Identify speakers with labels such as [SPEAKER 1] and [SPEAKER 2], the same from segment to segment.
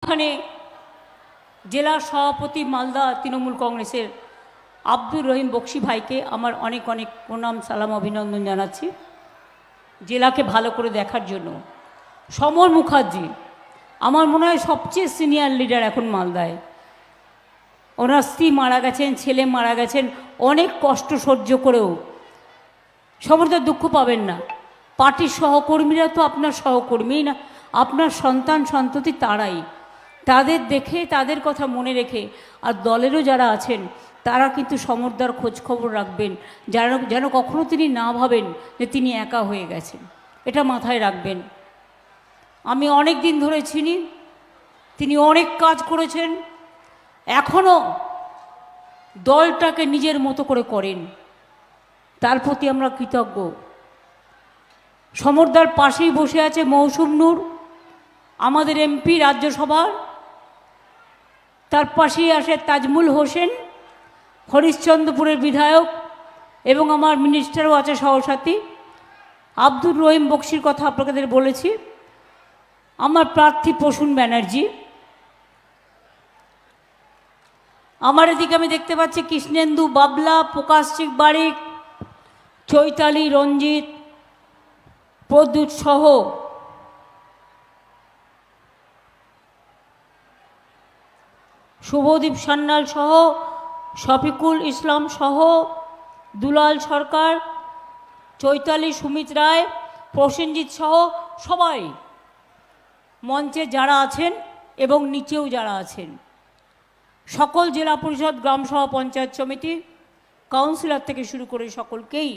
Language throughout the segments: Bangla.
[SPEAKER 1] এখানে জেলা সভাপতি মালদা তৃণমূল কংগ্রেসের আব্দুর রহিম বক্সি ভাইকে আমার অনেক অনেক প্রণাম সালাম অভিনন্দন জানাচ্ছি জেলাকে ভালো করে দেখার জন্য। সমর মুখার্জি আমার মনে হয় সবচেয়ে সিনিয়র লিডার এখন মালদায়। ওনার স্ত্রী মারা গেছেন, ছেলে মারা গেছেন, অনেক কষ্ট সহ্য করেও সমর্থ দুঃখ পাবেন না। পার্টির সহকর্মীরা তো আপনার সহকর্মী না, আপনার সন্তান সন্ততি তারাই। তাদের দেখে তাদের কথা মনে রেখে আর দলেরও যারা আছেন তারা কিন্তু সমরদার খোঁজখবর রাখবেন, যেন কখনো তিনি না ভাবেন যে তিনি একা হয়ে গেছেন। এটা মাথায় রাখবেন। আমি অনেক দিন ধরে চিনি, তিনি অনেক কাজ করেছেন, এখনও দলটাকে নিজের মতো করে করেন, তার প্রতি আমরা কৃতজ্ঞ। সমরদার পাশেই বসে আছে মৌসুম নূর, আমাদের এমপি রাজ্যসভার। তার পাশেই আসে তাজমুল হোসেন, হরিশ্চন্দ্রপুরের বিধায়ক, এবং আমার মিনিস্টারও আছে সহসাথী। আব্দুর রহিম বক্সির কথা আপনাদের বলেছি। আমার প্রার্থী প্রসূন ব্যানার্জি। আমার এদিকে আমি দেখতে পাচ্ছি কৃষ্ণেন্দু, বাবলা, প্রকাশিক বারিক, চৈতালি, রঞ্জিত, প্রদ্যুৎ সহ শুভদীপ সান্যাল সহ শফিকুল ইসলাম সহ দুলাল সরকার, চৈতালি, সুমিত রায়, প্রসেনজিৎ সহ সবাই মঞ্চে যারা আছেন এবং নিচেও যারা আছেন, সকল জেলা পরিষদ, গ্রামসভা, পঞ্চায়েত সমিতি, কাউন্সিলর থেকে শুরু করে সকলকেই,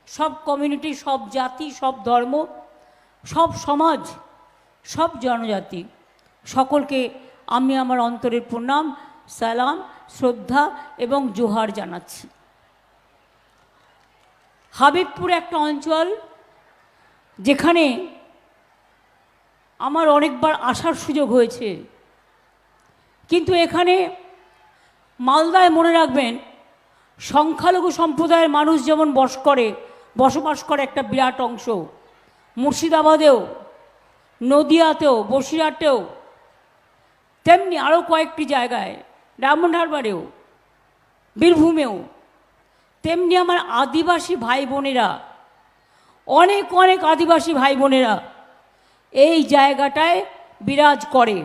[SPEAKER 1] সব কমিউনিটি, সব জাতি, সব ধর্ম, সব সমাজ, সব জনজাতি, সকলকে আমি আমার অন্তরের প্রণাম, সালাম, শ্রদ্ধা এবং জোহার জানাচ্ছি। হাবিবপুর একটা অঞ্চল যেখানে আমার অনেকবার আসার সুযোগ হয়েছে, কিন্তু এখানে মালদায় মনে রাখবেন সংখ্যালঘু সম্প্রদায়ের মানুষ যেমন বসবাস করে একটা বিরাট অংশ, মুর্শিদাবাদেও, নদিয়াতেও, বসিরহাটেও, তেমনি আরও কয়েকটি জায়গায়, ডায়মন্ড হারবারেও, বীরভূমেও, তেমনি আমার আদিবাসী ভাই বোনেরা, অনেক অনেক আদিবাসী ভাই বোনেরা এই জায়গাটায় বিরাজ করে।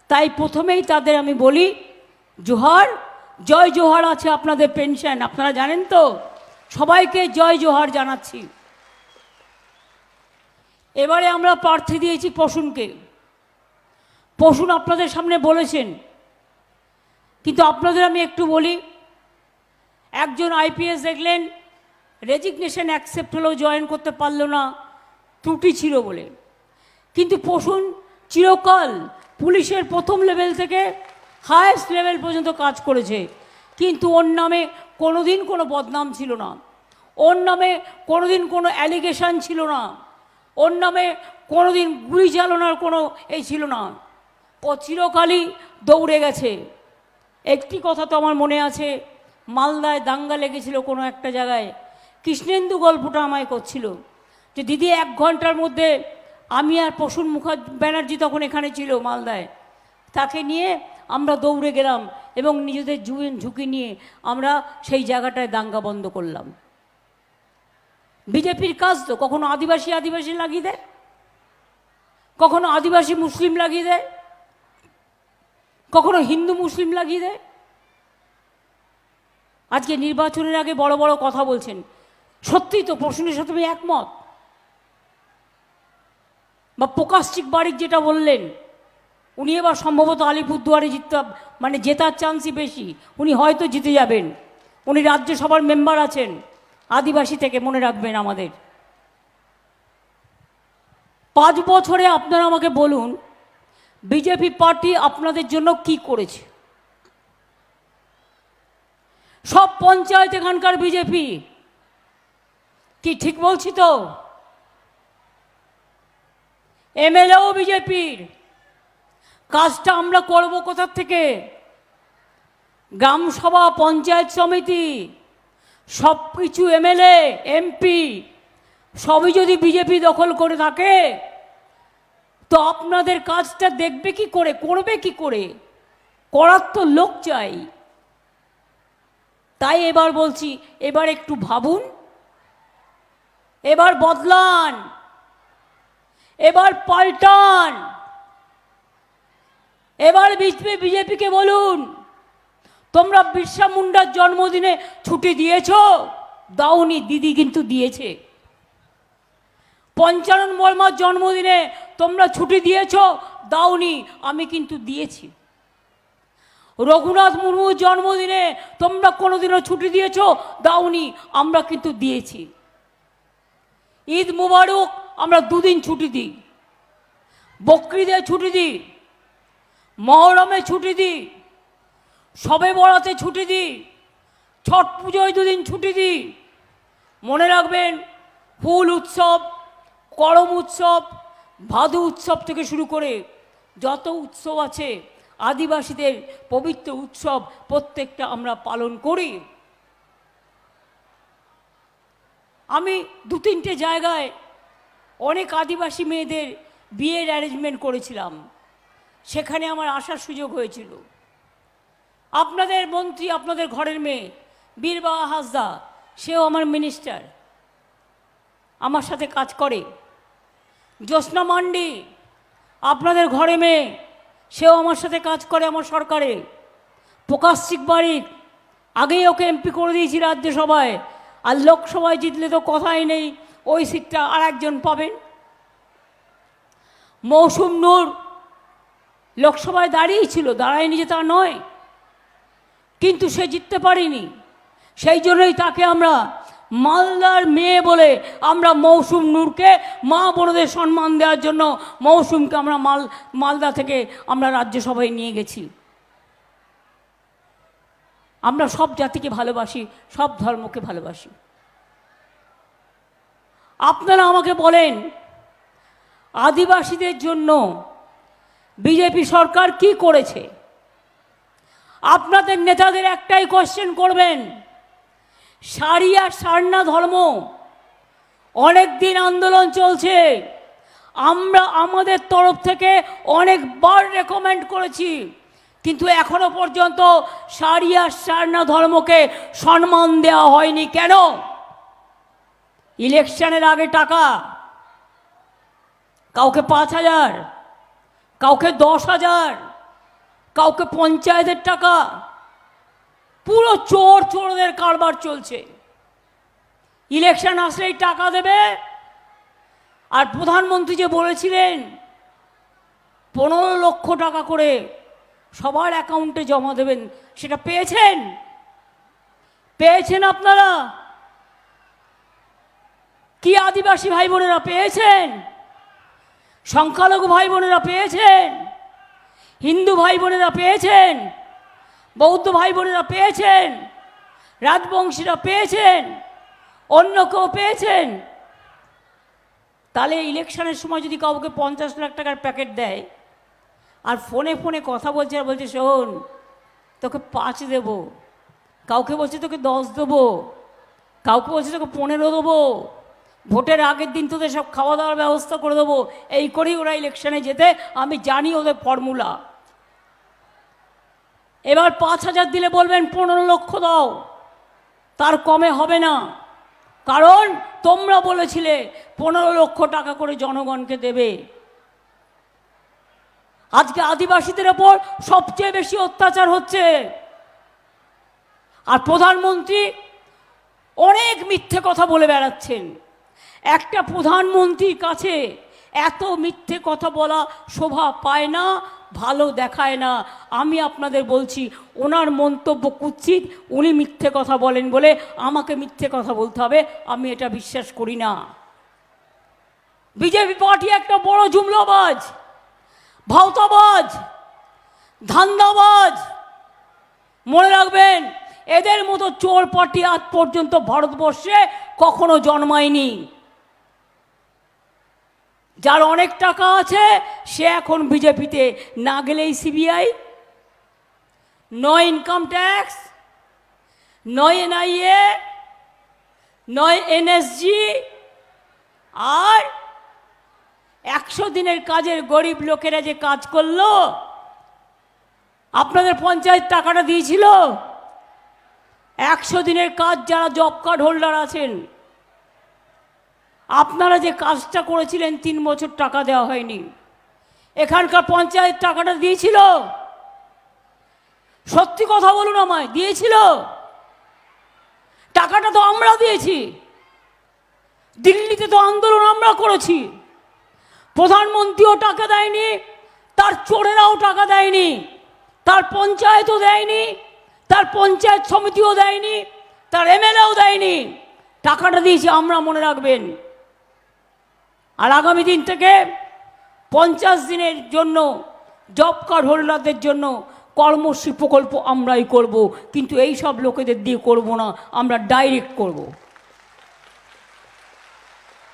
[SPEAKER 1] তাই প্রথমেই তাদের আমি বলি জোহার, জয় জোহার আছে আপনাদের পেনশন, আপনারা জানেন তো, সবাইকে জয় জোহার জানাচ্ছি। এবারে আমরা প্রার্থী দিয়েছি প্রসূনকে। প্রসূন আপনাদের সামনে বলেছেন, কিন্তু আপনাদের আমি একটু বলি, একজন আইপিএস দেখলেন রেজিগনেশন অ্যাকসেপ্ট হলেও জয়েন করতে পারল না, ত্রুটি ছিল বলে, কিন্তু প্রসূন চিরকাল পুলিশের প্রথম লেভেল থেকে হায়েস্ট লেভেল পর্যন্ত কাজ করেছে, কিন্তু ওর নামে কোনোদিন কোনো বদনাম ছিল না, ওর নামে কোনোদিন কোনো অ্যালিগেশন ছিল না, ওর নামে কোনোদিন গুলি চালানোর কোনো এই ছিল না। ও চিরকালই দৌড়ে গেছে। একটি কথা তো আমার মনে আছে, মালদায় দাঙ্গা লেগেছিল কোনো একটা জায়গায়, কৃষ্ণেন্দু গল্পটা আমায় করছিল যে দিদি 1 ঘন্টার মধ্যে আমি আর প্রসূন ব্যানার্জি তখন এখানে ছিল মালদায়, তাকে নিয়ে আমরা দৌড়ে গেলাম এবং নিজেদের ঝুঁকি নিয়ে আমরা সেই জায়গাটায় দাঙ্গা বন্ধ করলাম। বিজেপির কাজ তো কখনো আদিবাসী লাগিয়ে দেয়, কখনো আদিবাসী মুসলিম লাগিয়ে দেয়, কখনো হিন্দু মুসলিম লাগিয়ে দেয়। আজকে নির্বাচনের আগে বড় বড় কথা বলছেন, সত্যিই তো প্রশ্নের সাথে আমি একমত। বা প্রকাশিক বারিক যেটা বললেন, উনি এবার সম্ভবত আলিপুরদুয়ারে জেতার চান্সই বেশি, উনি হয়তো জিতে যাবেন। উনি রাজ্যসভার মেম্বার আছেন আদিবাসী থেকে, মনে রাখবেন আমাদের। 5 বছরে আপনারা আমাকে বলুন বিজেপি পার্টি আপনাদের জন্য কি করেছে? সব পঞ্চায়েত এখানকার বিজেপি, কি ঠিক বলছি তো? এমএলএও বিজেপির। কাজটা আমরা করব কোথা থেকে? গ্রামসভা, পঞ্চায়েত সমিতি, সব কিছু এমএলএ, এমপি সবই যদি বিজেপি দখল করে থাকে তো আপনাদের কাজটা দেখবে কি করে, করবে কি করে? করার তো লোক চাই। তাই এবার বলছি, এবার একটু ভাবুন, এবার বদলান, এবার পাল্টান। এবার বিজেপিকে বলুন, তোমরা বিরসা মুন্ডার জন্মদিনে ছুটি দিয়েছ? দাওনি, দিদি কিন্তু দিয়েছে। পঞ্চানন বর্মার জন্মদিনে তোমরা ছুটি দিয়েছ? দাওনি, আমি কিন্তু দিয়েছি। রঘুনাথ মুর্মুর জন্মদিনে তোমরা কোনোদিনও ছুটি দিয়েছ? দাওনি, আমরা কিন্তু দিয়েছি। ঈদ মুবারক আমরা 2 দিন ছুটি দিই, বকরিদে ছুটি দিই, মহরমে ছুটি দিই, শবে বরাতে ছুটি দিই, ছট পুজোয় 2 দিন ছুটি দিই। মনে রাখবেন, ফুল উৎসব, করম উৎসব, ভাদু উৎসব থেকে শুরু করে যত উৎসব আছে, আদিবাসীদের পবিত্র উৎসব প্রত্যেকটা আমরা পালন করি। আমি 2-3টে জায়গায় অনেক আদিবাসী মেয়েদের বিয়ের অ্যারেঞ্জমেন্ট করেছিলাম, সেখানে আমার আসার সুযোগ হয়েছিল। আপনাদের মন্ত্রী, আপনাদের ঘরের মেয়ে বীরবাহা হাসদা, সেও আমার মিনিস্টার, আমার সাথে কাজ করে। জ্যোৎস্না মান্ডি আপনাদের ঘরে মেয়ে, সেও আমার সাথে কাজ করে আমার সরকারে। প্রকাশ সিকবাড়ি, আগেই ওকে এমপি করে দিয়েছি রাজ্যসভায়, আর লোকসভায় জিতলে তো কথাই নেই, ওই সিটটা আর একজন পাবেন। মৌসুম নূর লোকসভায় দাঁড়িয়েই ছিল, দাঁড়ায়নি যে তা নয়, কিন্তু সে জিততে পারেনি। সেই জন্যই তাকে আমরা মালদার মেয়ে বলে, আমরা মৌসুম নূরকে, মা বোনদের সম্মান দেওয়ার জন্য মৌসুমকে আমরা মালদা থেকে আমরা রাজ্যসভায় নিয়ে গেছি। আমরা সব জাতিকে ভালোবাসি, সব ধর্মকে ভালোবাসি। আপনারা আমাকে বলেন, আদিবাসীদের জন্য বিজেপি সরকার কি করেছে? আপনাদের নেতাদের একটাই কোশ্চেন করবেন, সারি আর সারনা ধর্ম অনেক দিন আন্দোলন চলছে, আমরা আমাদের তরফ থেকে অনেকবার রেকমেন্ড করেছি, কিন্তু এখনো পর্যন্ত সারি আর সারনা ধর্মকে সম্মান দেওয়া হয়নি। কেন? ইলেকশনের আগে টাকা, কাউকে 5,000, কাউকে 10,000, কাউকে পঞ্চায়েতের টাকা, পুরো চোরদের কারবার চলছে। ইলেকশন আসলেই টাকা দেবে। আর প্রধানমন্ত্রী যে বলেছিলেন 15 লক্ষ টাকা করে সবার অ্যাকাউন্টে জমা দেবেন, সেটা পেয়েছেন? পেয়েছেন আপনারা কি? আদিবাসী ভাই বোনেরা পেয়েছেন? সংখ্যালঘু ভাই বোনেরা পেয়েছেন? হিন্দু ভাই বোনেরা পেয়েছেন? বৌদ্ধ ভাই বোনেরা পেয়েছেন? রাজবংশীরা পেয়েছেন? অন্য কেউ পেয়েছেন? তাহলে ইলেকশনের সময় যদি কাউকে 50 লাখ টাকার প্যাকেট দেয়, আর ফোনে ফোনে কথা বলছে, আর বলছে শোন তোকে 5 দেবো, কাউকে বলছে তোকে 10 দেবো, কাউকে বলছে তোকে 15 দেবো, ভোটের আগের দিন তোদের সব খাওয়া দাওয়ার ব্যবস্থা করে দেবো, এই করেই ওরা ইলেকশনে যেতে। আমি জানি ওদের ফর্মুলা। এবার 5,000 দিলে বলবেন 15 লক্ষ দাও, তার কমে হবে না, কারণ তোমরা বলেছিলে 15 লক্ষ টাকা করে জনগণকে দেবে। আজকে আদিবাসীদের ওপর সবচেয়ে বেশি অত্যাচার হচ্ছে, আর প্রধানমন্ত্রী অনেক মিথ্যে কথা বলে বেড়াচ্ছেন। একটা প্রধানমন্ত্রীর কাছে এত মিথ্যে কথা বলা শোভা পায় না, ভালো দেখায় না। আমি আপনাদের বলছি, ওনার মন্তব্য কুৎসিত, উনি মিথ্যে কথা বলেন বলে আমাকে মিথ্যে কথা বলতে হবে, আমি এটা বিশ্বাস করি না। বিজেপি পার্টি একটা বড় জুমলাবাজ, ভাওতাবাজ, ধান্দাবাজ। মনে রাখবেন, এদের মতো চোর পার্টি আজ পর্যন্ত ভারতবর্ষে কখনো জন্মায়নি। যার অনেক টাকা আছে সে এখন বিজেপিতে, না গেলেই সিবিআই, নয় ইনকাম ট্যাক্স, নয় এনআইএ, নয় এনএসজি, আর 100 দিনের কাজের গরিব লোকেরা যে কাজ করলো, আপনাদের পঞ্চায়েত টাকাটা দিয়েছিল। 100 দিনের কাজ যারা জব কার্ড হোল্ডার আছেন, আপনারা যে কাজটা করেছিলেন 3 বছর টাকা দেওয়া হয়নি। এখানকার পঞ্চায়েত টাকাটা দিয়েছিল? সত্যি কথা বলুন আমায়, দিয়েছিল? টাকাটা তো আমরা দিয়েছি। দিল্লিতে তো আন্দোলন আমরা করেছি, প্রধানমন্ত্রীও টাকা দেয়নি, তার চোরেরাও টাকা দেয়নি, তার পঞ্চায়েতও দেয়নি, তার পঞ্চায়েত সমিতিও দেয়নি, তার এমএলএও দেয়নি। টাকাটা দিয়েছি আমরা, মনে রাখবেন। আর আগামী দিন থেকে 50 দিনের জন্য জব কার্ড হোল্ডারদের জন্য কর্মশ্রী প্রকল্প আমরাই করব, কিন্তু এই সব লোকেদের দিয়ে করব না, আমরা ডাইরেক্ট করব।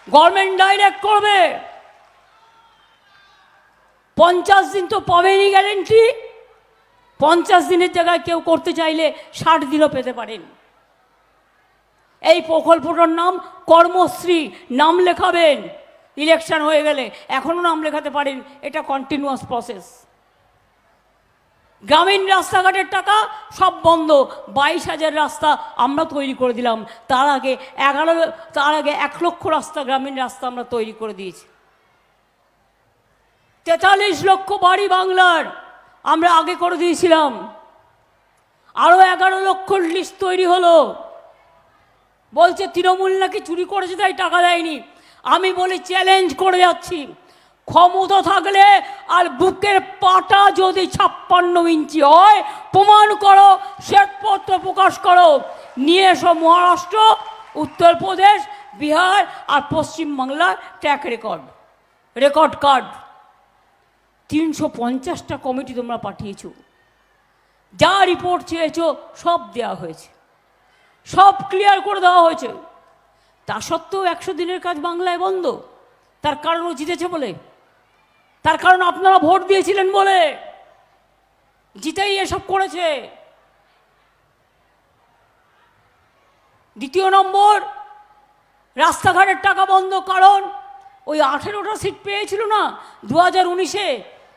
[SPEAKER 1] গভর্নমেন্ট ডাইরেক্ট করবে। 50 দিন তো পাবেনই গ্যারেন্টি। 50 দিনের জায়গায় কেউ করতে চাইলে 60 দিনও পেতে পারেন। এই প্রকল্পটার নাম কর্মশ্রী। নাম লেখাবেন, ইলেকশন হয়ে গেলে এখনও নাম লেখাতে পারেন, এটা কন্টিনিউয়াস প্রসেস। গ্রামীণ রাস্তাঘাটের টাকা সব বন্ধ। 22,000 রাস্তা আমরা তৈরি করে দিলাম। তার আগে 1 লক্ষ রাস্তা, গ্রামীণ রাস্তা আমরা তৈরি করে দিয়েছি। 43 লক্ষ বাড়ি বাংলার আমরা আগে করে দিয়েছিলাম। আরও 11 লক্ষর লিস্ট তৈরি হলো। বলছে তৃণমূল নাকি চুরি করেছে তাই টাকা দেয়নি। আমি বলি, চ্যালেঞ্জ করে যাচ্ছি, ক্ষমতা থাকলে আর বুকের পাটা যদি 56 ইঞ্চি হয়, প্রমাণ করো, শ্বেতপত্র প্রকাশ করো, নিয়ে এসো মহারাষ্ট্র, উত্তরপ্রদেশ, বিহার আর পশ্চিমবাংলার ট্র্যাক রেকর্ড কার্ড। 350টা কমিটি তোমরা পাঠিয়েছ, যা রিপোর্ট চেয়েছো সব দেওয়া হয়েছে, সব ক্লিয়ার করে দেওয়া হয়েছে। তা সত্ত্বেও 100 দিনের কাজ বাংলায় বন্ধ। তার কারণ ও জিতেছে বলে, তার কারণ আপনারা ভোট দিয়েছিলেন বলে, জিতেই এসব করেছে। দ্বিতীয় নম্বর, রাস্তাঘাটের টাকা বন্ধ কারণ ওই 18টা সিট পেয়েছিল না 2019-এ,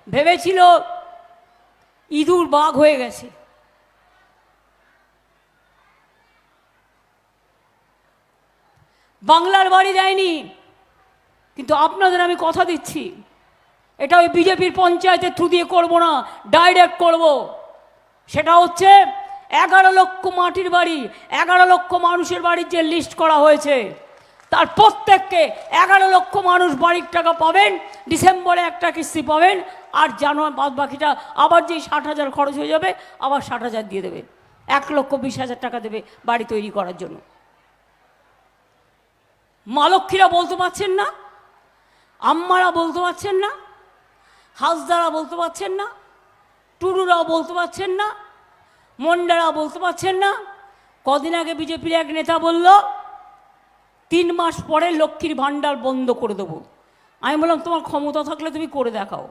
[SPEAKER 1] ভেবেছিল ইঁদুর বাঘ হয়ে গেছে। বাংলার বাড়ি দেয়নি, কিন্তু আপনাদের আমি কথা দিচ্ছি, এটা ওই বিজেপির পঞ্চায়েতের থ্রু দিয়ে করবো না, ডাইরেক্ট করব। সেটা হচ্ছে 11 লক্ষ মাটির বাড়ি, 11 লক্ষ মানুষের বাড়ির যে লিস্ট করা হয়েছে, তার প্রত্যেককে 11 লক্ষ মানুষ বাড়ির টাকা পাবেন। ডিসেম্বরে একটা কিস্তি পাবেন, আর জানুয়ারি বাদ বাকিটা আবার যেই 60,000 খরচ হয়ে যাবে, আবার 60,000 দিয়ে দেবে। 1,20,000 টাকা দেবে বাড়ি তৈরি করার জন্য। মা লক্ষ্মীরা বলতে পারছেন না, আম্মারা বলতে পারছেন না, হাসদারা বলতে পারছেন না, টুডুরাও বলতে পারছেন না, মন্ডারা বলতে পারছেন না। কদিন আগে বিজেপির এক নেতা বলল 3 মাস পরে লক্ষ্মীর ভাণ্ডার বন্ধ করে দেবো। আমি বললাম, তোমার ক্ষমতা থাকলে তুমি করে দেখাও,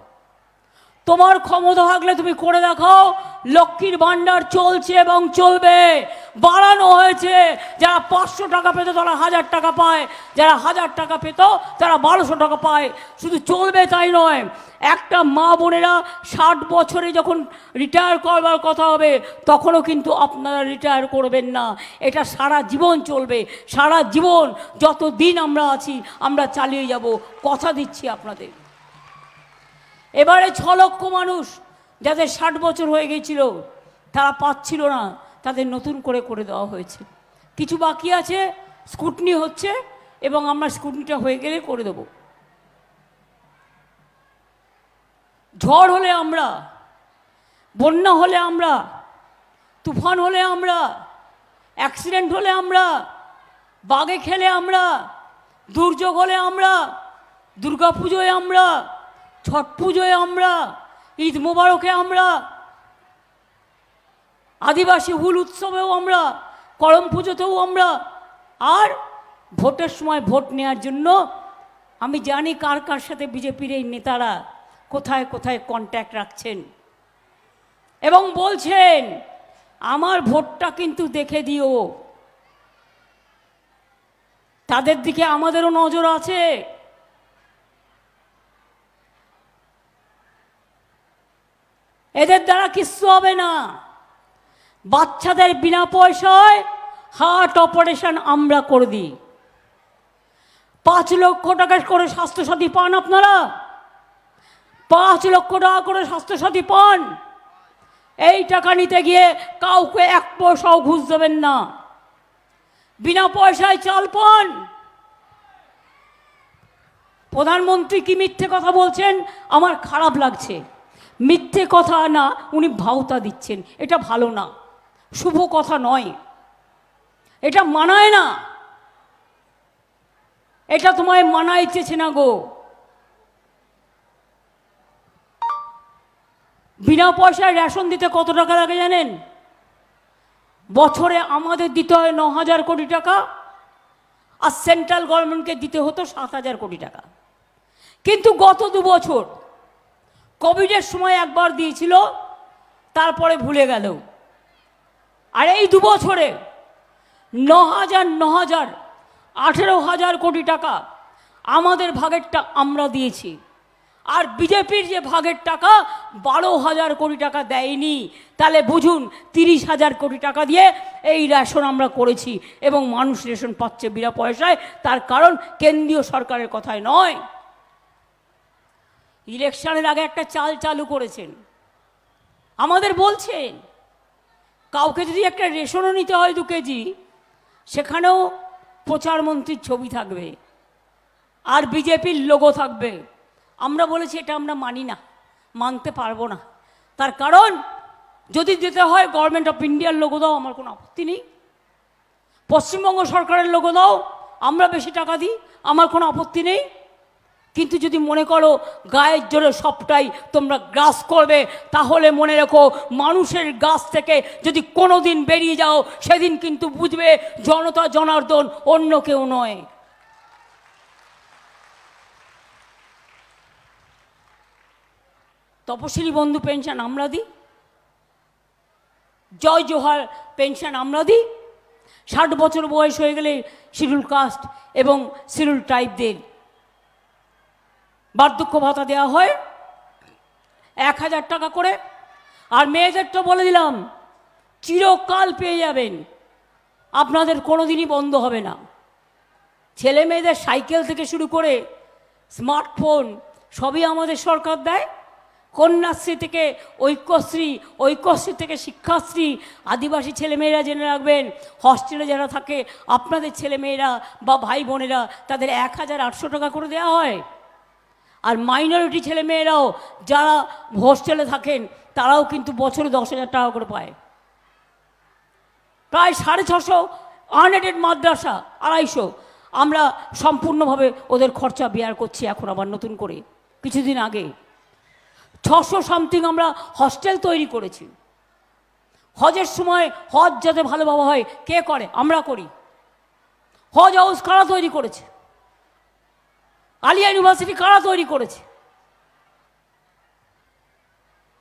[SPEAKER 1] তোমার ক্ষমতা থাকলে তুমি করে দেখাও। লক্ষ্মীর ভাণ্ডার চলছে এবং চলবে, বাড়ানো হয়েছে। যারা 500 টাকা পেত তারা 1000 টাকা পায়, যারা 1000 টাকা পেত তারা 1200 টাকা পায়। শুধু চলবে তাই নয়, একটা মা বোনেরা 60 বছরে যখন রিটায়ার করবার কথা হবে, তখনও কিন্তু আপনারা রিটায়ার করবেন না। এটা সারা জীবন চলবে, সারা জীবন যত দিন আমরা আছি আমরা চালিয়ে যাব, কথা দিচ্ছি আপনাদের। এবারে 6 লক্ষ মানুষ যাদের 60 বছর হয়ে গিয়েছিল, তারা পাচ্ছিল না, তাদের নতুন করে করে দেওয়া হয়েছে। কিছু বাকি আছে, স্কুটনি হচ্ছে, এবং আমরা স্কুটনিটা হয়ে গেলে করে দেব। ঝড় হলে আমরা, বন্যা হলে আমরা, তুফান হলে আমরা, অ্যাক্সিডেন্ট হলে আমরা, বাঘে খেলে আমরা, দুর্যোগ হলে আমরা, দুর্গা পুজোয় আমরা, ছট পুজোয় আমরা, ঈদ মোবারকে আমরা, আদিবাসী হুল উৎসবেও আমরা, করম পুজোতেও আমরা, আর ভোটের সময় ভোট নেওয়ার জন্য আমি জানি কার কার সাথে বিজেপির এই নেতারা কোথায় কোথায় কন্ট্যাক্ট রাখছেন এবং বলছেন আমার ভোটটা কিন্তু দেখে দিও। তাদের দিকে আমাদেরও নজর আছে। এদের দ্বারা কিচ্ছু হবে না। বাচ্চাদের বিনা পয়সায় হার্ট অপারেশন আমরা করে দিই। 5 লক্ষ টাকা করে স্বাস্থ্যসাথী পান আপনারা, 5 লক্ষ টাকা করে স্বাস্থ্যসাথী পান। এই টাকা নিতে গিয়ে কাউকে 1 পয়সাও ঘুষ দেবেন না। বিনা পয়সায় চাল পান। প্রধানমন্ত্রী কি মিথ্যে কথা বলছেন, আমার খারাপ লাগছে। মিথ্যে কথা না, উনি ভাওতা দিচ্ছেন, এটা ভালো না, শুভ কথা নয়, এটা মানায় না, এটা তোমায় মানাইতেছে না গো। বিনা পয়সায় রেশন দিতে কত টাকা লাগে জানেন? বছরে আমাদের দিতে হয় 9,000 কোটি টাকা, আর সেন্ট্রাল গভর্নমেন্টকে দিতে হতো 7,000 কোটি টাকা। কিন্তু গত 2 বছর কোভিডের সময় একবার দিয়েছিল, তারপরে ভুলে গেল। আর এই 2 বছরে 9,000 18,000 কোটি টাকা আমাদের ভাগেরটা আমরা দিয়েছি। আর বিজেপির যে ভাগের টাকা 12,000 কোটি টাকা দেয়নি। তাহলে বুঝুন 30,000 কোটি টাকা দিয়ে এই রেশন আমরা করেছি, এবং মানুষ রেশন পাচ্ছে বিনা পয়সায়। তার কারণ কেন্দ্রীয় সরকারের কথায় নয়। ইলেকশনের আগে একটা চাল চালু করেছেন, আমাদের বলছেন কাউকে যদি একটা রেশনও নিতে হয় 2 কেজি, সেখানেও প্রচারমন্ত্রীর ছবি থাকবে আর বিজেপির লোগো থাকবে। আমরা বলেছি এটা আমরা মানি না, মানতে পারবো না। তার কারণ যদি দিতে হয় গভর্নমেন্ট অফ ইন্ডিয়ার লোগো দাও, আমার কোনো আপত্তি নেই। পশ্চিমবঙ্গ সরকারের লোগো দাও, আমরা বেশি টাকা দিই, আমার কোনো আপত্তি নেই। কিন্তু যদি মনে করো গায়ের জোরে সবটাই তোমরা গ্রাস করবে, তাহলে মনে রেখো মানুষের গাছ থেকে যদি কোনো দিন বেরিয়ে যাও, সেদিন কিন্তু বুঝবে জনতা জনার্দন অন্য কেউ নয়। তপশিলি বন্ধু পেনশন আমরা দিই, জয় জোহার পেনশন আমরা দিই। 60 বছর বয়স হয়ে গেলে শিডিউল কাস্ট এবং শিডিউল ট্রাইবদের বার্ধক্য ভাতা দেওয়া হয় 1,000 টাকা করে। আর মেয়েদেরটা বলে দিলাম, চিরকাল পেয়ে যাবেন, আপনাদের কোনো দিনই বন্ধ হবে না। ছেলে মেয়েদের সাইকেল থেকে শুরু করে স্মার্টফোন সবই আমাদের সরকার দেয়। কন্যাশ্রী থেকে ঐক্যশ্রী, ঐক্যশ্রী থেকে শিক্ষাশ্রী। আদিবাসী ছেলেমেয়েরা জেনে রাখবেন, হস্টেলে যারা থাকে আপনাদের ছেলেমেয়েরা বা ভাই বোনেরা, তাদের 1,800 টাকা করে দেওয়া হয়। আর মাইনরিটি ছেলেমেয়েরাও যারা হোস্টেলে থাকেন, তারাও কিন্তু বছরে 10,000 টাকা করে পায়। প্রায় 650 আনএডেড মাদ্রাসা 250, আমরা সম্পূর্ণভাবে ওদের খরচা বেয়ার করছি। এখন আবার নতুন করে কিছুদিন আগে 600 সামথিং আমরা হস্টেল তৈরি করেছি। হজের সময় হজ যাতে ভালোভাবে হয়, কে করে? আমরা করি। হজ হাউস কারা তৈরি করেছে? আলিয়া ইউনিভার্সিটি কারা তৈরি করেছে?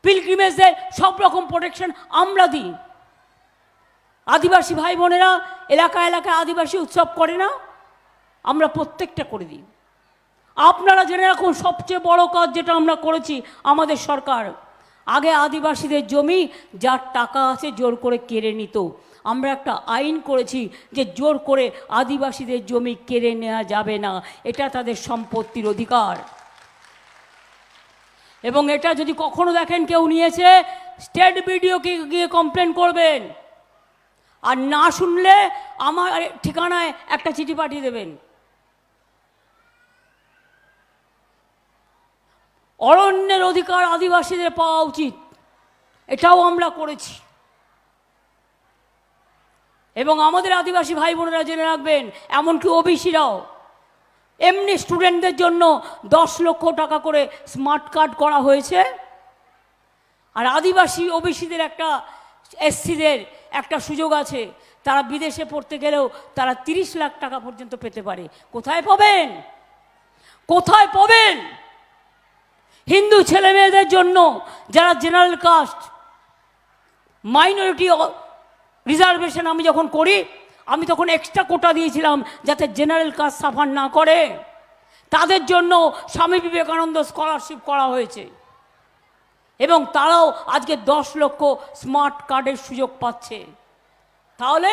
[SPEAKER 1] পিলগ্রিমেজদের সব রকম প্রোটেকশন আমরা দিই। আদিবাসী ভাই বোনেরা এলাকা এলাকায় আদিবাসী উৎসব করে না, আমরা প্রত্যেকটা করে দিই। আপনারা জেনে রাখুন, সবচেয়ে বড় কাজ যেটা আমরা করেছি আমাদের সরকার, আগে আদিবাসীদের জমি যার টাকা আছে জোর করে কেড়ে নিত। আমরা একটা আইন করেছি যে জোর করে আদিবাসীদের জমি কেড়ে নেওয়া যাবে না, এটা তাদের সম্পত্তির অধিকার। এবং এটা যদি কখনো দেখেন কেউ নিয়েছে, স্টেট বিডিওকে গিয়ে কমপ্লেন করবেন। আর না শুনলে আমার ঠিকানায় একটা চিঠি পাঠিয়ে দেবেন। অরণ্যের অধিকার আদিবাসীদের পাওয়া উচিত, এটাও আমরা করেছি। এবং আমাদের আদিবাসী ভাই বোনেরা জেনে রাখবেন, এমনকি ওবিসিরাও, এমনি স্টুডেন্টদের জন্য 10 লক্ষ টাকা করে স্মার্ট কার্ড করা হয়েছে। আর আদিবাসী ওবিসিদের একটা, এসসিদের একটা সুযোগ আছে, তারা বিদেশে পড়তে গেলেও তারা 30 লাখ টাকা পর্যন্ত পেতে পারে। কোথায় পাবেন? কোথায় পাবেন? হিন্দু ছেলে মেয়েদের জন্য যারা জেনারেল কাস্ট, মাইনরিটি রিজার্ভেশন আমি যখন করি, আমি তখন এক্সট্রা কোটা দিয়েছিলাম যাতে জেনারেল কাস্ট সাফার না করে। তাদের জন্য স্বামী বিবেকানন্দ স্কলারশিপ করা হয়েছে। এবং তারাও আজকে 10 লক্ষ স্মার্ট কার্ডের সুযোগ পাচ্ছে। তাহলে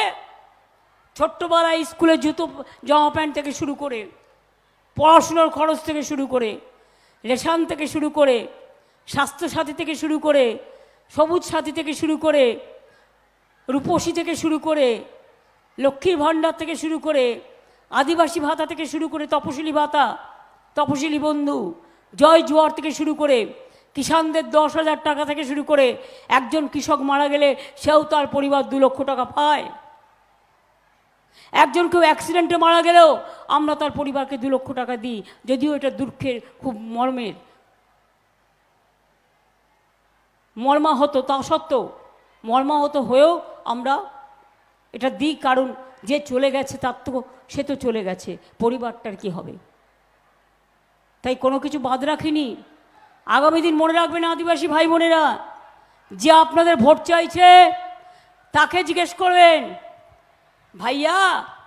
[SPEAKER 1] ছোট্টবেলায় স্কুলে জুতো জামা প্যান্ট থেকে শুরু করে, পড়াশুনোর খরচ থেকে শুরু করে, রেশন থেকে শুরু করে, স্বাস্থ্যসাথী থেকে শুরু করে, সবুজ সাথী থেকে শুরু করে, রূপসী থেকে শুরু করে, লক্ষ্মীর ভাণ্ডার থেকে শুরু করে, আদিবাসী ভাতা থেকে শুরু করে, তপশিলি ভাতা, তপশিলি বন্ধু, জয় জোয়ার থেকে শুরু করে, কিষাণদের 10,000 টাকা থেকে শুরু করে, একজন কৃষক মারা গেলে সেও তার পরিবার 2 লক্ষ টাকা পায়। একজন কেউ অ্যাক্সিডেন্টে মারা গেলেও আমরা তার পরিবারকে 2 লক্ষ টাকা দিই, যদিও এটা দুঃখের, খুব মর্মাহত, তা সত্ত্বেও মর্মাহত হয়েও আমরা এটা দিই, কারণ যে চলে গেছে তার তো, সে তো চলে গেছে, পরিবারটার কি হবে। তাই কোনো কিছু বাদ রাখিনি। আগামী দিন মনে রাখবেন আদিবাসী ভাই বোনেরা, যে আপনাদের ভোট চাইছে তাকে জিজ্ঞেস করবেন, ভাইয়া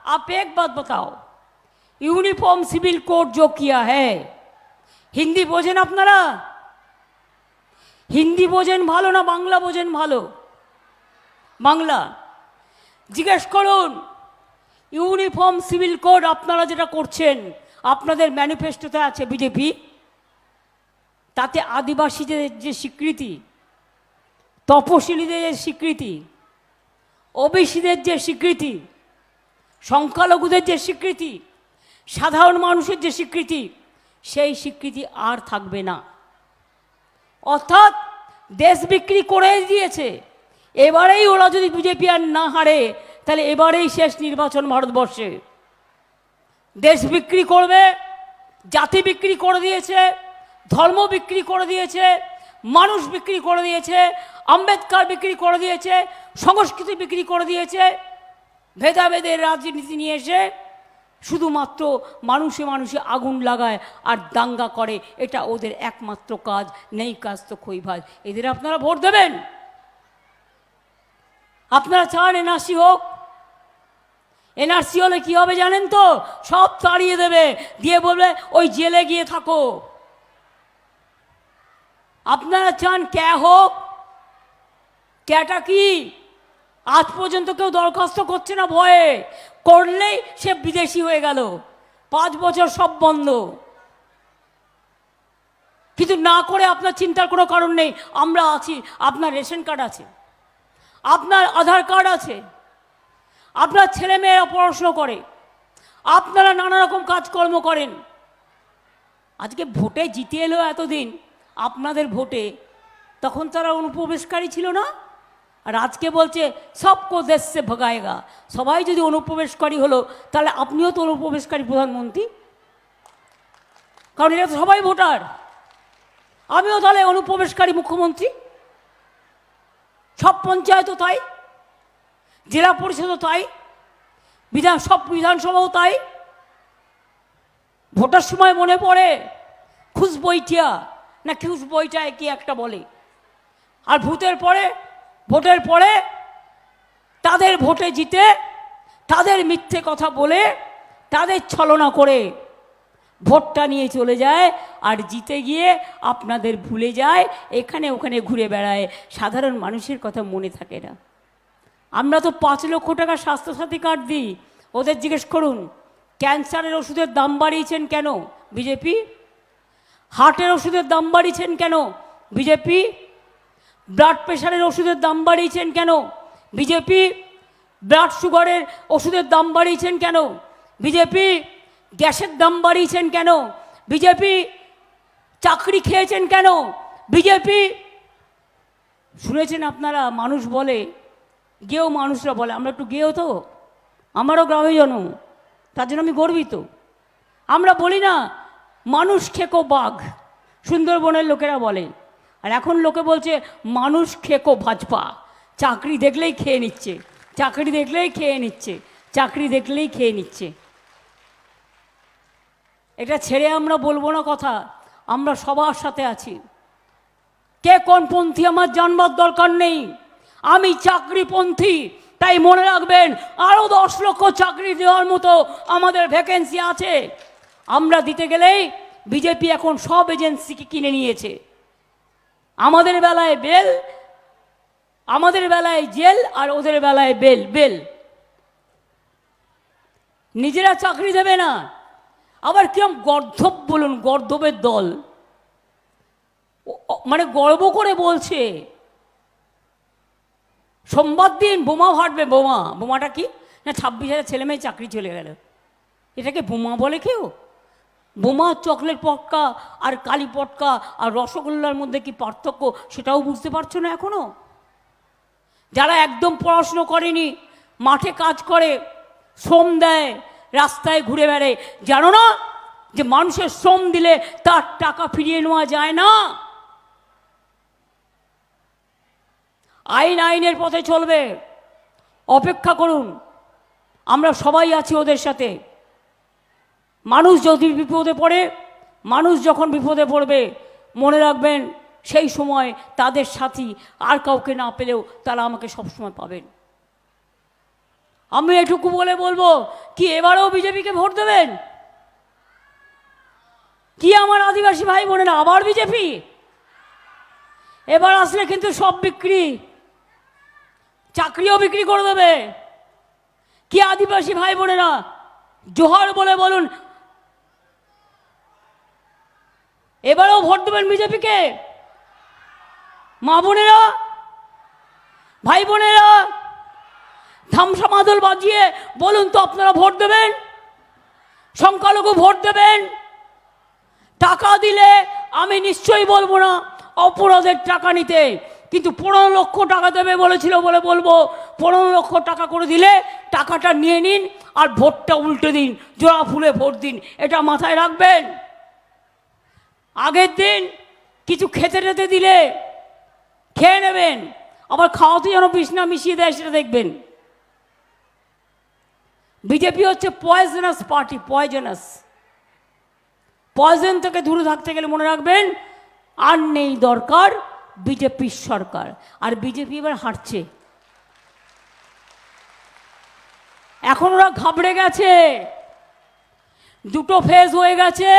[SPEAKER 1] आप एक बात बताओ, यूनिफॉर्म सिविल कोड जो किया है, হিন্দি বোঝেন আপনারা? হিন্দি বোঝেন ভালো না বাংলা বোঝেন ভালো? বাংলা। জিজ্ঞেস করুন, ইউনিফর্ম সিভিল কোড আপনারা যেটা করছেন, আপনাদের ম্যানিফেস্টোতে আছে বিজেপি, তাতে আদিবাসীদের যে স্বীকৃতি, তপশিলীদের যে স্বীকৃতি, ওবিসিদের যে স্বীকৃতি, সংখ্যালঘুদের যে স্বীকৃতি, সাধারণ মানুষের যে স্বীকৃতি, সেই স্বীকৃতি আর থাকবে না। অর্থাৎ দেশ বিক্রি করে দিয়েছে। এবারেই ওরা যদি বিজেপি আর না হারে, তাহলে এবারেই শেষ নির্বাচন ভারতবর্ষে। দেশ বিক্রি করবে, জাতি বিক্রি করে দিয়েছে, ধর্ম বিক্রি করে দিয়েছে, মানুষ বিক্রি করে দিয়েছে, আম্বেদকর বিক্রি করে দিয়েছে, সংস্কৃতি বিক্রি করে দিয়েছে। ভেদাভেদের রাজনীতি নিয়ে এসে শুধুমাত্র মানুষে মানুষে আগুন লাগায় আর দাঙ্গা করে, এটা ওদের একমাত্র কাজ। নেই কাজ তো খই ভাজ। এদের আপনারা ভোট দেবেন? আপনারা চান এনআরসি হোক? এনআরসি হলে কী হবে জানেন তো? সব তাড়িয়ে দেবে, দিয়ে বলবে ওই জেলে গিয়ে থাকো। আপনারা চান ক্যা হোক? ক্যাটা কি? আজ পর্যন্ত কেউ দরখাস্ত করছে না ভয়ে, করলেই সে বিদেশি হয়ে গেল। 5 বছর সব বন্ধ। কিন্তু না করে আপনার চিন্তার কোনো কারণ নেই। আমরা আছি, আপনার রেশন কার্ড আছে, আপনার আধার কার্ড আছে, আপনার ছেলেমেয়েরা পড়াশুনো করে, আপনারা নানা রকম কাজকর্ম করেন। আজকে ভোটে জিতে এলো এতদিন আপনাদের ভোটে, তখন তারা অনুপ্রবেশকারী ছিল না? আর আজকে বলছে সবকো দেশ সে ভগায়েগা। সবাই যদি অনুপ্রবেশকারী হলো, তাহলে আপনিও তো অনুপ্রবেশকারী প্রধানমন্ত্রী, কারণ এটা তো সবাই ভোটার। আমিও তাহলে অনুপ্রবেশকারী মুখ্যমন্ত্রী। সব পঞ্চায়েতও তাই, জেলা পরিষদও তাই, সব বিধানসভাও তাই। ভোটার সময় মনে পড়ে খুশ বইটিয়া না খুশ বইটায় কি একটা বলে, আর ভোটের পরে তাদের ভোটে জিতে, তাদের মিথ্যে কথা বলে, তাদের ছলনা করে ভোটটা নিয়ে চলে যায়, আর জিতে গিয়ে আপনাদের ভুলে যায়, এখানে ওখানে ঘুরে বেড়ায়। সাধারণ মানুষের কথা মনে থাকে না। আমরা তো 5 লক্ষ টাকা স্বাস্থ্যসাথী কার্ড দিই। ওদের জিজ্ঞেস করুন, ক্যান্সারের ওষুধের দাম বাড়িয়েছেন কেন? বিজেপি। হার্টের ওষুধের দাম বাড়িয়েছেন কেন? বিজেপি। ব্লাড প্রেশারের ওষুধের দাম বাড়িয়েছেন কেন? বিজেপি। ব্লাড সুগারের ওষুধের দাম বাড়িয়েছেন কেন? বিজেপি। গ্যাসের দাম বাড়িয়েছেন কেন? বিজেপি। চাকরি খেয়েছেন কেন? বিজেপি। শুনেছেন আপনারা, মানুষ বলে, গেও মানুষরা বলে, আমরা একটু গেও তো, আমারও গ্রামে জন্ম, তার জন্য আমি গর্বিত। আমরা বলি না মানুষ খেকো বাঘ, সুন্দরবনের লোকেরা বলে। আর এখন লোকে বলছে মানুষ খেকো ভাজপা। চাকরি দেখলেই খেয়ে নিচ্ছে, চাকরি দেখলেই খেয়ে নিচ্ছে, চাকরি দেখলেই খেয়ে নিচ্ছে। এটা ছেড়ে আমরা বলবো না কথা। আমরা সবার সাথে আছি। কে কোন পন্থী আমার জানবার দরকার নেই। আমি চাকরিপন্থী। তাই মনে রাখবেন, আরও 10 লক্ষ চাকরি দেওয়ার মতো আমাদের ভ্যাকেন্সি আছে। আমরা দিতে গেলেই বিজেপি এখন সব এজেন্সিকে কিনে নিয়েছে। আমাদের বেলায় বেল, আমাদের বেলায় জেল, আর ওদের বেলায় বেল বেল। নিজেরা চাকরি দেবে না, আবার কিরম গর্ধব বলুন, গর্ধবের দল, মানে গর্ব করে বলছে সোমবার দিন বোমা ফাটবে। বোমা, বোমাটা কি না 26,000 ছেলে মেয়ে চাকরি চলে গেল, এটাকে বোমা বলে কেউ? বোমা, চকলেট পটকা আর কালি পটকা আর রসগোল্লার মধ্যে কি পার্থক্য সেটাও বুঝতে পারছো না এখনো? যারা একদম পড়াশুনো করেনি, মাঠে কাজ করে, শ্রম দেয়, রাস্তায় ঘুরে বেড়ায়, জানো না যে মানুষের শ্রম দিলে তার টাকা ফিরিয়ে নেওয়া যায় না? আইন আইনের পথে চলবে, অপেক্ষা করুন, আমরা সবাই আছি ওদের সাথে। মানুষ যদি বিপদে পড়ে, মানুষ যখন বিপদে পড়বে, মনে রাখবেন সেই সময় তাদের সাথী আর কাউকে না পেলেও তারা আমাকে সবসময় পাবেন। আমি এটুকু বলে বলবো, কি এবারেও বিজেপিকে ভোট দেবেন? কি আমার আদিবাসী ভাই বোনেরা, আবার বিজেপি? এবার আসলে কিন্তু সব বিক্রি, চাকরিও বিক্রি করে দেবে। কি আদিবাসী ভাই বোনেরা, জোহার বলে বলুন, এবারেও ভোট দেবেন বিজেপিকে? মা বোনেরা, ভাই বোনেরা, ধামসা মাদল বাজিয়ে বলুন তো আপনারা ভোট দেবেন? সংখ্যালঘু ভোট দেবেন? টাকা দিলে আমি নিশ্চয়ই বলবো না অপরাধের টাকা নিতে, কিন্তু 15 লক্ষ টাকা দেবে বলেছিল বলে বলবো 15 লক্ষ টাকা করে দিলে টাকাটা নিয়ে নিন আর ভোটটা উল্টে দিন, জোড়া ফুলে ভোট দিন, এটা মাথায় রাখবেন। আগের দিন কিছু খেতে টেতে দিলে খেয়ে নেবেন, আবার খাওয়াতে যেন বিষ না মিশিয়ে দেয় সেটা দেখবেন। বিজেপি হচ্ছে পয়জনাস পার্টি, পয়জনাস। পয়জন থেকে দূরে থাকতে গেলে মনে রাখবেন আর নেই দরকার বিজেপির সরকার। আর বিজেপি এবার হারছে, এখন ওরা ঘাবড়ে গেছে, দুটো ফেজ হয়ে গেছে,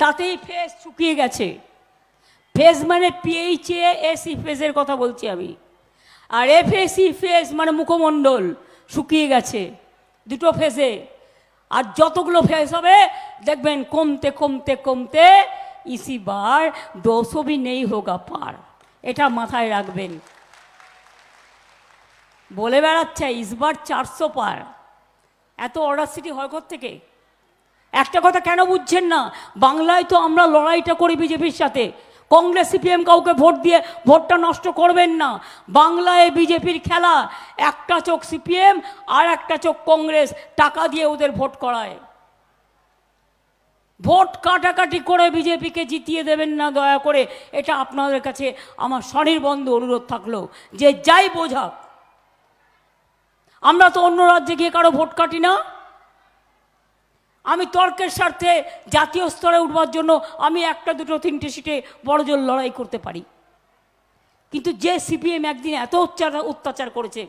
[SPEAKER 1] তাতেই ফেজ শুকিয়ে গেছে। ফেজ মানে PHASE ফেজের কথা বলছি আমি, আর FAC ফেজ মানে মুখমণ্ডল, শুকিয়ে গেছে দুটো ফেজে। আর যতগুলো ফেজ হবে দেখবেন কমতে কমতে কমতে इसी बार 200 भी नहीं होगा पार, এটা মাথায় রাখবেন। বলে বেড়াচ্ছে ইসবার 400 পার, এত অডাসিটি হয় থেকে? একটা কথা কেন বুঝছেন না, বাংলায় তো আমরা লড়াইটা করি বিজেপির সাথে, কংগ্রেস CPM কাউকে ভোট দিয়ে ভোটটা নষ্ট করবেন না। বাংলায় বিজেপির খেলা, একটা চোখ CPM আর একটা চোখ কংগ্রেস, টাকা দিয়ে ওদের ভোট করায়। ভোট কাটাকাটি করে বিজেপিকে জিতিয়ে দেবেন না দয়া করে, এটা আপনাদের কাছে আমার স্বনির্বন্ধ অনুরোধ থাকলো, যে যাই বোঝাক। আমরা তো অন্য রাজ্যে গিয়ে কারো ভোট কাটি না। আমি তর্কের স্বার্থে জাতীয় স্তরে উঠবার জন্য আমি একটা দুটো তিনটে সিটে বড়জোর লড়াই করতে পারি, কিন্তু যে CPM একদিন এত অত্যাচার করেছে,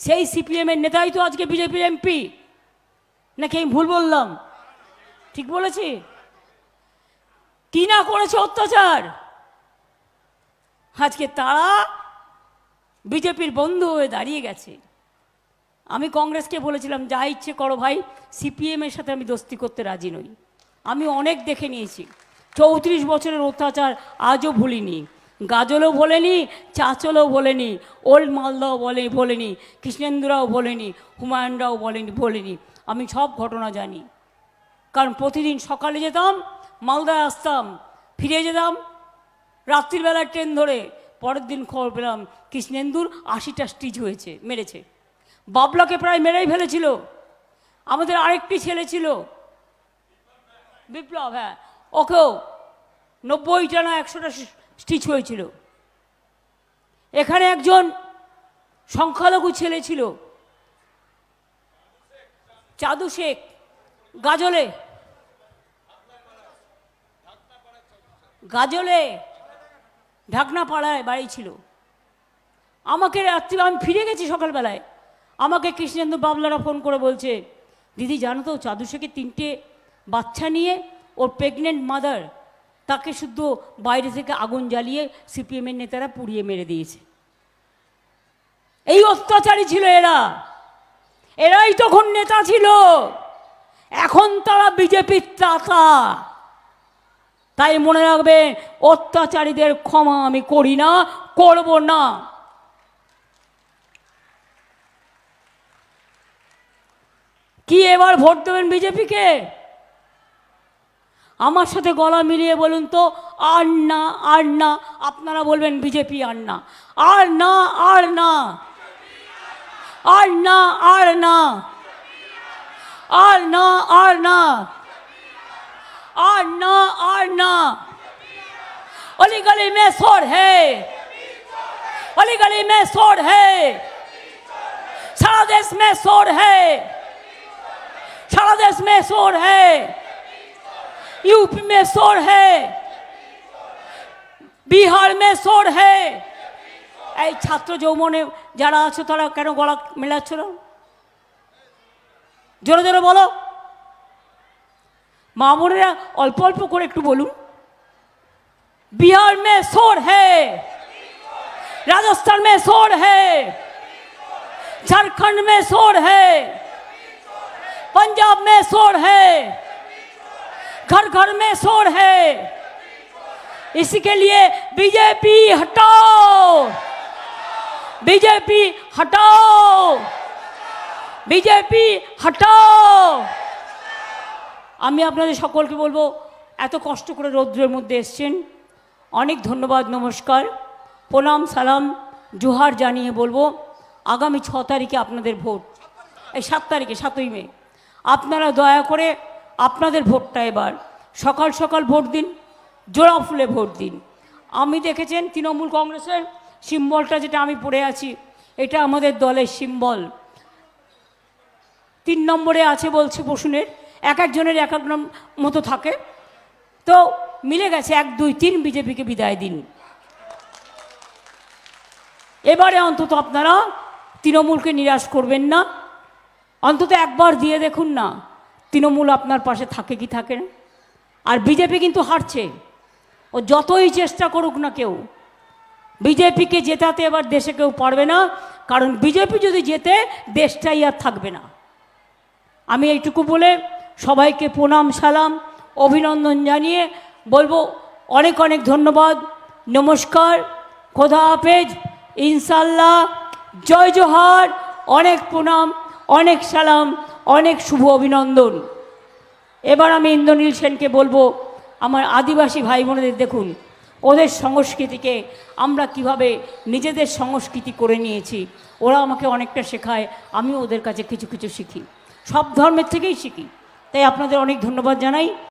[SPEAKER 1] সেই CPM এর নেতাই তো আজকে বিজেপির MP। নাকি আমি ভুল বললাম? ঠিক বলেছি? কি না করেছে অত্যাচার, আজকে তারা বিজেপির বন্ধু হয়ে দাঁড়িয়ে গেছে। আমি কংগ্রেসকে বলেছিলাম যা ইচ্ছে করো ভাই, CPM এর সাথে আমি দোস্তি করতে রাজি নই। আমি অনেক দেখে নিয়েছি, 34 বছরের অত্যাচার আজও ভুলিনি। গাজলও বলেনি, চাচলও বলেনি, ওল্ড মালদাও বলেনি, কৃষ্ণেন্দুরাও বলেনি, হুমায়ুনরাও বলেনি। আমি সব ঘটনা জানি, কারণ প্রতিদিন সকালে যেতাম, মালদায় আসতাম, ফিরে যেতাম রাত্রিবেলার ট্রেন ধরে। পরের দিন খবর পেলাম কৃষ্ণেন্দুর 80টা স্টিচ হয়েছে, মেরেছে। বাবলাকে প্রায় মেরেই ফেলেছিল। আমাদের আরেকটি ছেলে ছিল বিপ্লব, হ্যাঁ, ওকেও 90টা না 100টা স্টিচ হয়েছিল। এখানে একজন সংখ্যালঘু ছেলে ছিল চাদু শেখ, গাজলে ঢাকনাপাড়ায় বাড়ি ছিল। আমাকে রাত্রি, আমি ফিরে গেছি সকালবেলায়, আমাকে কৃষ্ণেন্দু বাবলারা ফোন করে বলছে, দিদি জানো তো চাদু শেখের 3টে বাচ্চা নিয়ে ওর প্রেগনেন্ট মাদার তাকে শুদ্ধ বাইরে থেকে আগুন জ্বালিয়ে সিপিএমের নেতারা পুড়িয়ে মেরে দিয়েছে। এই অত্যাচারী ছিল এরা, এরাই তখন নেতা ছিল, এখন তারা বিজেপির ত্রাতা। তাই মনে রাখবেন, অত্যাচারীদের ক্ষমা আমি করি না, করব না। কি এবার ভোট দেবেন বিজেপিকে? আমার সাথে গলা মিলিয়ে বলুন তো, আর না, আর না। আপনারা বলবেন বিজেপি আর না, আর না, আর না, আর না, আর না, আর না, আর না, আর না, আর না। अली गली में शोर है, अली गली में शोर है, सारा देश में शोर है, सारा देश में शोर है, यूपी में शोर है, बिहार में शोर है। এই ছাত্র যৌবনে যারা আছো তারা কেন গলা মেলাচ্ছ না? জোরে জোরে বলো। মা বোনেরা অল্প অল্প করে একটু বলুন। बिहार में शोर है, राजस्थान में शोर है, झारखंड में शोर है, पंजाब में शोर है, घर घर में शोर है। इसी के लिए बीजेपी हटाओ, बीजेपी हटाओ, बीजेपी हटाओ। আমি আপনাদের সকলকে বলবো, এত কষ্ট করে রৌদ্রের মধ্যে এসছেন, অনেক ধন্যবাদ, নমস্কার, প্রণাম, সালাম, জোহার জানিয়ে বলবো, আগামী 6 তারিখে আপনাদের ভোট, এই 7 তারিখে, 7ই মে। আপনারা দয়া করে আপনাদের ভোটটা এবার সকাল সকাল ভোট দিন, জোড়া ফুলে ভোট দিন। আমি দেখেছেন তৃণমূল কংগ্রেসের সিম্বলটা যেটা আমি পড়ে আছি, এটা আমাদের দলের সিম্বল। 3 নম্বরে আছে বলছে বসুনের, এক একজনের এক এক মতো থাকে, তো মিলে গেছে 1 2 3, বিজেপিকে বিদায় দিন। এবারে অন্তত আপনারা তৃণমূলকে নিরাশ করবেন না, অন্তত একবার দিয়ে দেখুন না তৃণমূল আপনার পাশে থাকে কি থাকে না। আর বিজেপি কিন্তু হারছে, ও যতই চেষ্টা করুক না কেউ, বিজেপিকে জেতাতে এবার দেশে কেউ পারবে না, কারণ বিজেপি যদি জেতে দেশটাই আর থাকবে না। আমি এইটুকু বলে সবাইকে প্রণাম, সালাম, অভিনন্দন জানিয়ে বলবো অনেক অনেক ধন্যবাদ, নমস্কার, খোদা হাফেজ, ইনশাল্লাহ, জয় জোহার, অনেক প্রণাম, অনেক সালাম, অনেক শুভ অভিনন্দন। এবার আমি ইন্দ্রনীল সেনকে বলবো, আমার আদিবাসী ভাই বোনেদের দেখুন, ওদের সংস্কৃতিকে আমরা কিভাবে নিজেদের সংস্কৃতি করে নিয়েছি। ওরা আমাকে অনেকটা শেখায়, আমি ওদের কাছে কিছু কিছু শিখি, সব ধর্মের থেকেই শিখি। তাই আপনাদের অনেক ধন্যবাদ জানাই।